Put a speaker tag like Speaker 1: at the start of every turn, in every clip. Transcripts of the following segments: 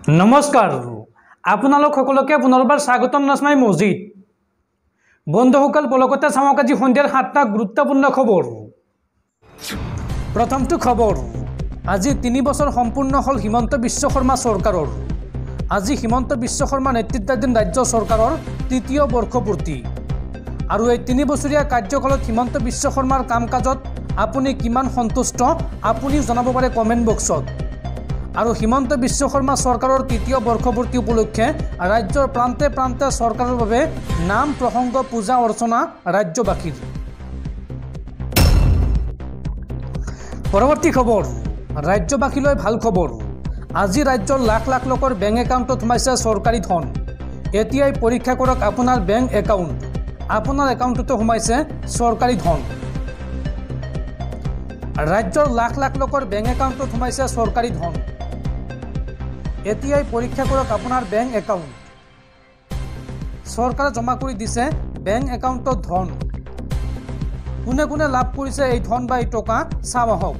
Speaker 1: নমস্কাৰ আপোনালোক সকলোকে পুনৰবাৰ স্বাগতম নাজমাই মছজিদ বন্ধুসকল পলকতে চাওক আজি সন্ধিয়াৰ 7টা গুৰুত্বপূৰ্ণ খবৰ। প্ৰথমটো খবৰ, আজি 3 বছৰ সম্পূৰ্ণ হল হিমন্ত বিশ্ব শৰ্মা চৰকাৰৰ। আজি হিমন্ত বিশ্ব শৰ্মা নেতৃত্বাধীন ৰাজ্য চৰকাৰৰ তৃতীয় বৰ্ষপূৰ্তি আৰু এই 3 বছৰীয়া কাৰ্যকালত হিমন্ত বিশ্ব শৰ্মাৰ কাম কাজত আপুনি কিমান সন্তুষ্ট আপুনি জনাব পাৰে কমেণ্ট বক্সত। আৰু হিমন্ত বিশ্ব শৰ্মা চৰকাৰৰ তৃতীয় বৰ্ষপূৰ্তি উপলক্ষে ৰাজ্যৰ প্ৰান্তে প্ৰান্তে চৰকাৰৰ বাবে নাম প্ৰসংগ পূজা অৰ্চনা ৰাজ্যবাসীৰ। পৰৱৰ্তী খবৰ, ৰাজ্যবাসীলৈ ভাল খবৰ। আজি ৰাজ্যৰ লাখ লাখ লোকৰ বেংক একাউণ্টত সোমাইছে চৰকাৰী ধন। এতিয়াই পৰীক্ষা কৰক আপোনাৰ বেংক একাউণ্ট, আপোনাৰ একাউণ্টতো সোমাইছে চৰকাৰী ধন। ৰাজ্যৰ লাখ লাখ লোকৰ বেংক একাউণ্টত সোমাইছে চৰকাৰী ধন। এতিয়াই পৰীক্ষা কৰক আপোনাৰ বেংক একাউণ্ট। চৰকাৰে জমা কৰি দিছে বেংক একাউণ্টত ধন। কোনে কোনে লাভ কৰিছে এই ধন বা এই টকা চাওঁ আহক।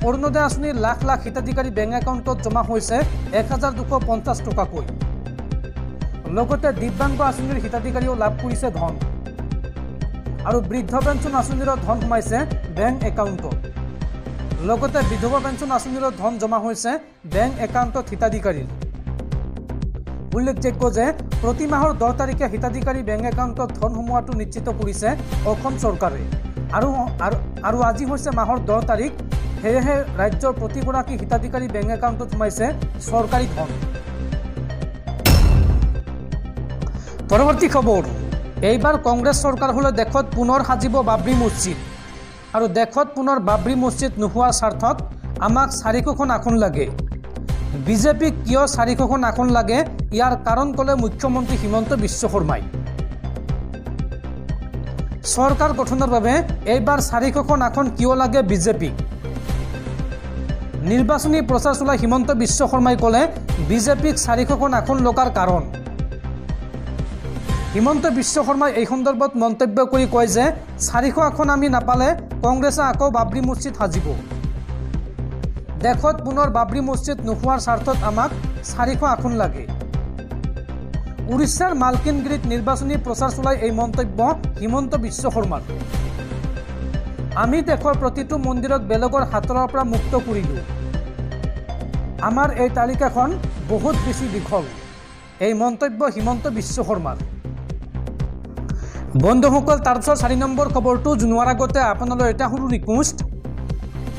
Speaker 1: অৰুণোদয় আঁচনিৰ লাখ লাখ হিতাধিকাৰী বেংক একাউণ্টত জমা হৈছে 1250 টকাকৈ। লগতে দিব্যাংগ আঁচনিৰ হিতাধিকাৰীও লাভ কৰিছে ধন আৰু বৃদ্ধ পেঞ্চন আঁচনিৰো ধন সোমাইছে বেংক একাউণ্টত। লগতে বিধৱা পেঞ্চন আঁচনিৰো ধন জমা হৈছে বেংক একাউণ্টত হিতাধিকাৰীৰ। উল্লেখযোগ্য যে প্ৰতি মাহৰ 10 তাৰিখে হিতাধিকাৰী বেংক একাউণ্টত ধন সোমোৱাটো নিশ্চিত কৰিছে অসম চৰকাৰে আৰু আজি হৈছে মাহৰ 10 তাৰিখ। সেয়েহে ৰাজ্যৰ প্ৰতিগৰাকী হিতাধিকাৰী বেংক একাউণ্টত সোমাইছে চৰকাৰী ধন। পৰৱৰ্তী খবৰ, এইবাৰ কংগ্ৰেছ চৰকাৰ হ'লে দেশত পুনৰ সাজিব বাবৰি মছজিদ আৰু দেশত পুনৰ বাবৰি মছজিদ নোহোৱাৰ স্বাৰ্থত আমাক 400খন আসন লাগে। বিজেপিক কিয় 400খন আসন লাগে ইয়াৰ কাৰণ ক'লে মুখ্যমন্ত্ৰী হিমন্ত বিশ্ব শৰ্মাই। চৰকাৰ গঠনৰ বাবে এইবাৰ 400খন আসন কিয় লাগে বিজেপিক। নিৰ্বাচনী প্ৰচাৰ চলাই হিমন্ত বিশ্ব শৰ্মাই ক'লে বিজেপিক 400খন আসন লগাৰ কাৰণ। হিমন্ত বিশ্ব শৰ্মাই এই সন্দৰ্ভত মন্তব্য কৰি কয় যে 400 আসন আমি নাপালে কংগ্ৰেছে আকৌ বাবৰি মছজিদ সাজিব। দেশত পুনৰ বাবৰি মছজিদ নোহোৱাৰ স্বাৰ্থত আমাক 400 আসন লাগে। উৰিষ্যাৰ মালকিনগিৰিত নিৰ্বাচনী প্ৰচাৰ চলাই এই মন্তব্য হিমন্ত বিশ্ব শৰ্মাৰ। আমি দেশৰ প্ৰতিটো মন্দিৰক বেলেগৰ হাতৰ পৰা মুক্ত কৰিলোঁ। আমাৰ এই তালিকাখন বহুত বেছি দীঘল। এই মন্তব্য হিমন্ত বিশ্ব শৰ্মাৰ। বন্ধুসকল, তাৰপিছত 4 নম্বৰ খবৰটো জনোৱাৰ আগতে আপোনালৈ এটা সৰু ৰিকুৱেষ্ট,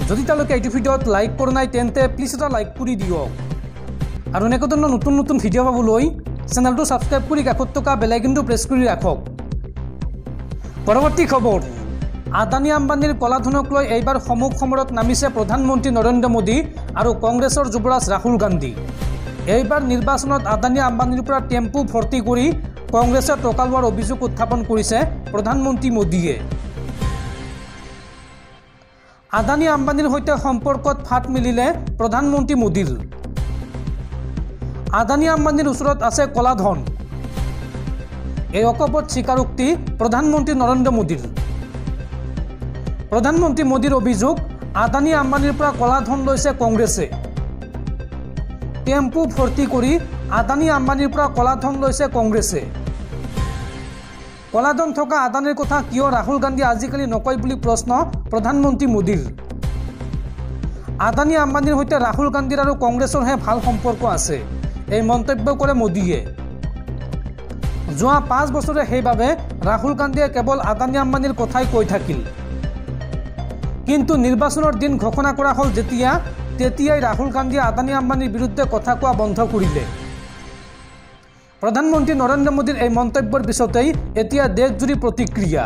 Speaker 1: যদি তেওঁলোকে এইটো ভিডিঅ'ত লাইক কৰা নাই তেন্তে প্লিজ এটা লাইক কৰি দিয়ক আৰু এনেকুৱা ধৰণৰ নতুন নতুন ভিডিঅ' পাবলৈ চেনেলটো ছাবস্ক্ৰাইব কৰি কাষত থকা বেল আইকনটো প্ৰেছ কৰি ৰাখক। পৰৱৰ্তী খবৰ, আদানী আম্বানীৰ কলাধনক লৈ এইবাৰ সমুখ সমৰত নামিছে প্ৰধানমন্ত্ৰী নৰেন্দ্ৰ মোদী আৰু কংগ্ৰেছৰ যুৱৰাজ ৰাহুল গান্ধী। এইবাৰ নিৰ্বাচনত আদানী আম্বানীৰ পৰা টেম্পু ভৰ্তি কৰি কংগ্ৰেছে টকা লোৱাৰ অভিযোগ উত্থাপন কৰিছে প্ৰধানমন্ত্ৰী মোদীয়ে। আদানী আম্বানীৰ সৈতে সম্পৰ্কত ফাট মিলিলে প্ৰধানমন্ত্ৰী মোদীৰ। আদানী আম্বানীৰ ওচৰত আছে কলাধন, এই অকপট স্বীকাৰোক্তি প্ৰধানমন্ত্ৰী নৰেন্দ্ৰ মোদীৰ। প্ৰধানমন্ত্ৰী মোদীৰ অভিযোগ, আদানী আম্বানীৰ পৰা কলাধন লৈছে কংগ্ৰেছে। টেম্পু ভৰ্তি কৰি আদানী আম্বানীৰ পৰা কলাধন লৈছে কংগ্ৰেছে। কলাধন থকা আদানীৰ কথা কিয় ৰাহুল গান্ধীয়ে আজিকালি নকয় বুলি প্ৰশ্ন প্ৰধানমন্ত্ৰী মোদীৰ। আদানী আম্বানীৰ সৈতে ৰাহুল গান্ধীৰ আৰু কংগ্ৰেছৰহে ভাল সম্পৰ্ক আছে, এই মন্তব্য কৰে মোদীয়ে। যোৱা 5 বছৰে সেইবাবে ৰাহুল গান্ধীয়ে কেৱল আদানী আম্বানীৰ কথাই কৈ থাকিল। কিন্তু নিৰ্বাচনৰ দিন ঘোষণা কৰা হ'ল তেতিয়াই ৰাহুল গান্ধীয়ে আদানী আম্বানীৰ বিৰুদ্ধে কথা কোৱা বন্ধ কৰিলে। প্ৰধানমন্ত্ৰী নৰেন্দ্ৰ মোদীৰ এই মন্তব্যৰ পিছতেই এতিয়া দেশজুৰি প্ৰতিক্ৰিয়া।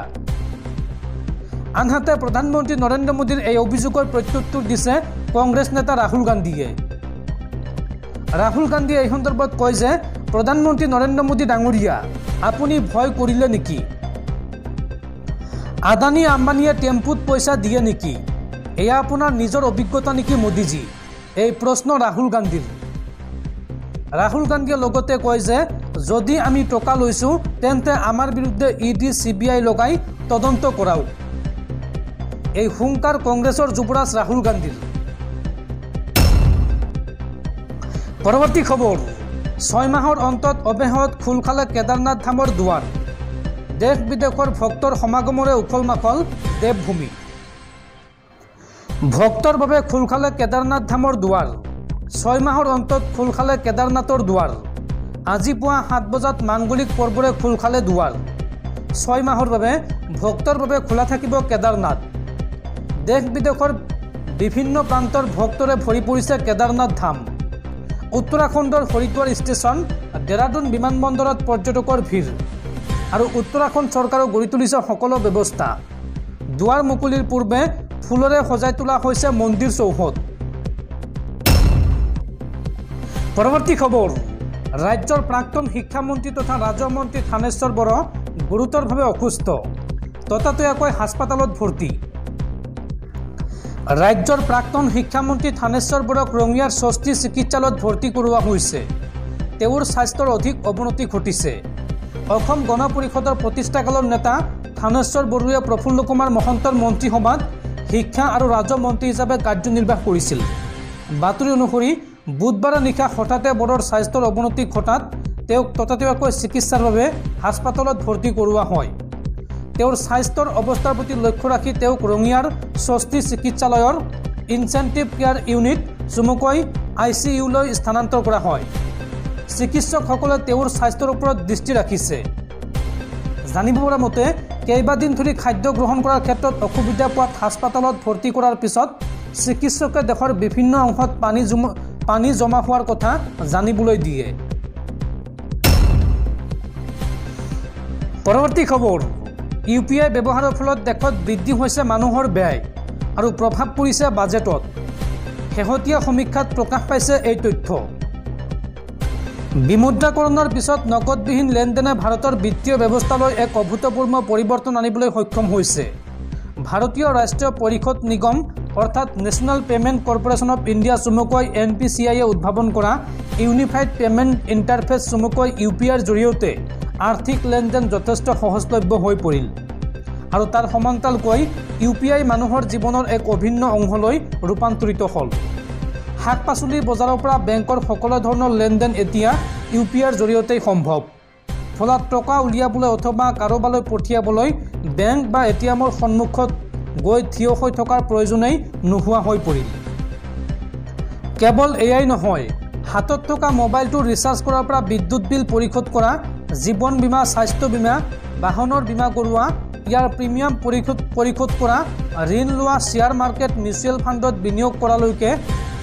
Speaker 1: আনহাতে প্ৰধানমন্ত্ৰী নৰেন্দ্ৰ মোদীৰ এই অভিযোগৰ প্ৰত্যুত্তৰ দিছে কংগ্ৰেছ নেতা ৰাহুল গান্ধীয়ে। ৰাহুল গান্ধীয়ে এই সন্দৰ্ভত কয় যে প্ৰধানমন্ত্ৰী নৰেন্দ্ৰ মোদী ডাঙৰীয়া, আপুনি ভয় কৰিলে নেকি? আদানী আম্বানীয়ে টেম্পুত পইচা দিয়ে নেকি? এয়া আপোনাৰ নিজৰ অভিজ্ঞতা নেকি মোদীজী? এই প্ৰশ্ন ৰাহুল গান্ধীৰ। ৰাহুল গান্ধীয়ে লগতে কয় যে যদি আমি টকা লৈছোঁ তেন্তে আমাৰ বিৰুদ্ধে ইডি CBI লগাই তদন্ত কৰাওক। এই হুংকাৰ কংগ্ৰেছৰ যুৱৰাজ ৰাহুল গান্ধীৰ। পৰৱৰ্তী খবৰ 6 মাহৰ অন্তত অব্যাহত খোল খালে কেদাৰনাথ ধামৰ দুৱাৰ দেশ বিদেশৰ ভক্তৰ সমাগমৰে উখল মাখল দেৱভূমি ভক্তৰ বাবে খোল খালে কেদাৰনাথ ধামৰ দুৱাৰ 6 মাহৰ অন্তত খোল খালে কেদাৰনাথৰ দুৱাৰ আজি পুৱা 7 বজাত মাংগলিক পৰ্বৰে খোল খালে দুৱাৰ 6 মাহৰ বাবে ভক্তৰ বাবে খোলা থাকিব কেদাৰনাথ দেশ বিদেশৰ বিভিন্ন প্ৰান্তৰ ভক্তৰে ভৰি পৰিছে কেদাৰনাথ ধাম উত্তৰাখণ্ডৰ হৰিদ্বাৰ ষ্টেচন দেৰাদুন বিমানবন্দৰত পৰ্যটকৰ ভিৰ আৰু উত্তৰাখণ্ড চৰকাৰে গঢ়ি তুলিছে সকলো ব্যৱস্থা দুৱাৰ মুকলিৰ পূৰ্বে ফুলৰে সজাই তোলা হৈছে মন্দিৰ চৌহদ পৰৱৰ্তী খবৰ ৰাজ্যৰ প্ৰাক্তন শিক্ষামন্ত্ৰী তথা ৰাজমন্ত্ৰী থানেশ্বৰ বৰা গুৰুতৰভাৱে অসুস্থ ততাতৈয়াকৈ হাস্পতালত ভৰ্তি ৰাজ্যৰ প্ৰাক্তন শিক্ষামন্ত্ৰী থানেশ্বৰ বৰাক ৰঙিয়াৰ ষষ্ঠী চিকিৎসালয়ত ভৰ্তি কৰোৱা হৈছে তেওঁৰ স্বাস্থ্যৰ অধিক অৱনতি ঘটিছে অসম গণ পৰিষদৰ প্ৰতিষ্ঠাকালৰ নেতা থানেশ্বৰ বৰুৱে প্ৰফুল্ল কুমাৰ মহন্তৰ মন্ত্ৰীসভাত শিক্ষা আৰু ৰাজমন্ত্ৰী হিচাপে কাৰ্যনিৰ্বাহ কৰিছিল বাতৰি অনুসৰি বুধবাৰে নিশা হঠাতে বৰৰ স্বাস্থ্যৰ অৱনতি ঘটাত তেওঁক ততাতৈয়াকৈ চিকিৎসাৰ বাবে হাস্পতালত ভৰ্তি কৰোৱা হয় তেওঁৰ স্বাস্থ্যৰ অৱস্থাৰ প্ৰতি লক্ষ্য ৰাখি তেওঁক ৰঙিয়াৰ ষষ্ঠী চিকিৎসালয়ৰ ইনচেণ্টিভ কেয়াৰ ইউনিট চমুকৈ ICUলৈ স্থানান্তৰ কৰা হয় চিকিৎসকসকলে তেওঁৰ স্বাস্থ্যৰ ওপৰত দৃষ্টি ৰাখিছে জানিব পৰা মতে কেইবাদিন ধৰি খাদ্য গ্ৰহণ কৰাৰ ক্ষেত্ৰত অসুবিধা পোৱাত হাস্পতালত ভৰ্তি কৰাৰ পিছত চিকিৎসকে দেশৰ বিভিন্ন অংশত পানী জমা হোৱাৰ কথা জানিবলৈ দিয়ে পৰৱৰ্তী খবৰ UPI ব্যৱহাৰৰ ফলত দেশত বৃদ্ধি হৈছে মানুহৰ ব্যয় আৰু প্ৰভাৱ পৰিছে বাজেটত শেহতীয়া সমীক্ষাত প্ৰকাশ পাইছে এই তথ্য বিমুদ্ৰাকৰণৰ পিছত নগদবিহীন লেনদেনে ভাৰতৰ বিত্তীয় ব্যৱস্থালৈ এক অভূতপূৰ্ব পৰিৱৰ্তন আনিবলৈ সক্ষম হৈছে ভাৰতীয় ৰাষ্ট্ৰীয় পৰিষদ নিগম অৰ্থাৎ national payment corporation of India চমুকৈ NPCIয়ে উদ্ভাৱন কৰা ইউনিফাইড পেমেণ্ট ইণ্টাৰফেচ চমুকৈ UPIৰ জৰিয়তে আৰ্থিক লেনদেন যথেষ্ট সহজলভ্য হৈ পৰিল আৰু তাৰ সমান্তৰালকৈ UPI মানুহৰ জীৱনৰ এক অভিন্ন অংশলৈ ৰূপান্তৰিত হ'ল শাক পাচলিৰ বজাৰৰ পৰা বেংকৰ সকলো ধৰণৰ লেনদেন এতিয়া UPIৰ জৰিয়তে সম্ভৱ ফলত টকা উলিয়াবলৈ অথবা কাৰোবালৈ পঠিয়াবলৈ বেংক বা ATMৰ সন্মুখত গৈ থিয় হৈ থকাৰ প্ৰয়োজনেই নোহোৱা হৈ পৰিল কেৱল এয়াই নহয় হাতত থকা মোবাইলটো ৰিচাৰ্জ কৰাৰ পৰা বিদ্যুৎ বিল পৰিশোধ কৰা জীৱন বীমা স্বাস্থ্য বীমা বাহনৰ বীমা কৰোৱা ইয়াৰ প্ৰিমিয়াম পৰিশোধ কৰা ঋণ লোৱা শ্বেয়াৰ মাৰ্কেট মিউচুৱেল ফাণ্ডত বিনিয়োগ কৰালৈকে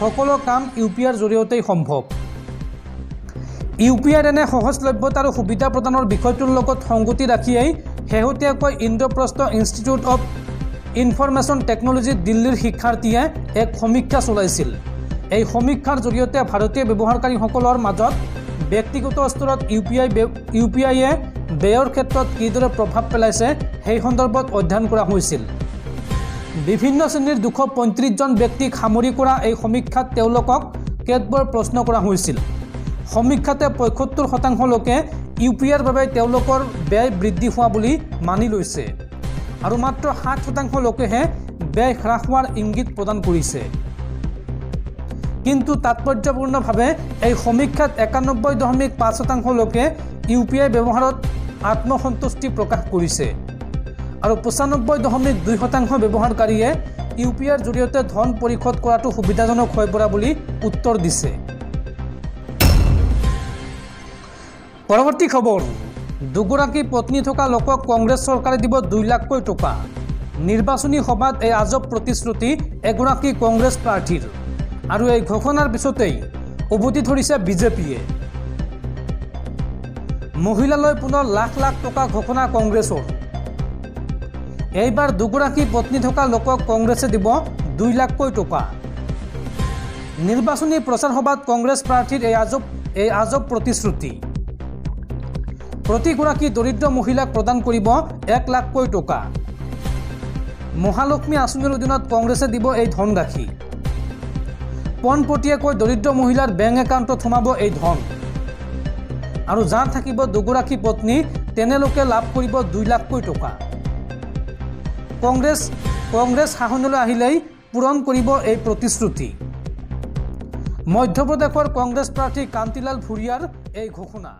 Speaker 1: সকলো কাম UPIৰ জৰিয়তেই সম্ভৱ UPIৰ এনে সহজলভ্যতা আৰু সুবিধা প্ৰদানৰ বিষয়টোৰ লগত সংগতি ৰাখিয়েই শেহতীয়াকৈ Indraprastha institute of information technology দিল্লীৰ শিক্ষাৰ্থীয়ে এক সমীক্ষা চলাইছিল এই সমীক্ষাৰ জৰিয়তে ভাৰতীয় ব্যৱহাৰকাৰীসকলৰ মাজত ব্যক্তিগত স্তৰত UPIয়ে ব্যয়ৰ ক্ষেত্ৰত কিদৰে প্ৰভাৱ পেলাইছে সেই সন্দৰ্ভত অধ্যয়ন কৰা হৈছিল বিভিন্ন শ্ৰেণীৰ 235 জন ব্যক্তিক সামৰি কৰা এই সমীক্ষাত তেওঁলোকক কেতবোৰ প্ৰশ্ন কৰা হৈছিল সমীক্ষাতে 75% লোকে UPIৰ বাবে তেওঁলোকৰ ব্যয় বৃদ্ধি হোৱা বুলি মানি লৈছে আৰু মাত্ৰ 7% লোকেহে ব্যয় হ্ৰাস হোৱাৰ ইংগিত প্ৰদান কৰিছে কিন্তু তাৎপৰ্যপূৰ্ণভাৱে এই সমীক্ষাত 91.5% লোকে UPI ব্যৱহাৰত আত্মসন্তুষ্টি প্ৰকাশ কৰিছে আৰু 95.2% ব্যৱহাৰকাৰীয়ে UPIৰ জৰিয়তে ধন পৰিশোধ কৰাটো সুবিধাজনক হৈ পৰা বুলি উত্তৰ দিছে পৰৱৰ্তী খবৰ দুগৰাকী পত্নী থকা লোকক কংগ্ৰেছ চৰকাৰে দিব 2 লাখকৈ টকা নিৰ্বাচনী সভাত এই আজব প্ৰতিশ্ৰুতি এগৰাকী কংগ্ৰেছ প্ৰাৰ্থীৰ আৰু এই ঘোষণাৰ পিছতেই উভতি ধৰিছে বিজেপিয়ে মহিলালৈ পুনৰ লাখ লাখ টকা ঘোষণা কংগ্ৰেছৰ এইবাৰ দুগৰাকী পত্নী থকা লোকক কংগ্ৰেছে দিব 2 লাখকৈ টকা নিৰ্বাচনী প্ৰচাৰ সভাত কংগ্ৰেছ প্ৰাৰ্থীৰ এই আজব প্ৰতিশ্ৰুতি প্ৰতিগৰাকী দৰিদ্ৰ মহিলাক প্ৰদান কৰিব 1 লাখকৈ টকা মহালক্ষ্মী আঁচনিৰ অধীনত কংগ্ৰেছে দিব এই ধনৰাশি পোনপটীয়াকৈ দৰিদ্ৰ মহিলাৰ বেংক একাউণ্টত সোমাব এই ধন আৰু যাৰ থাকিব দুগৰাকী পত্নী তেনেলোকে লাভ কৰিব 2 লাখকৈ টকা কংগ্ৰেছ শাসনলৈ আহিলেই পূৰণ কৰিব এই প্ৰতিশ্ৰুতি মধ্যপ্ৰদেশৰ কংগ্ৰেছ প্ৰাৰ্থী কান্তিলাল ভুৰিয়াৰ এই ঘোষণা।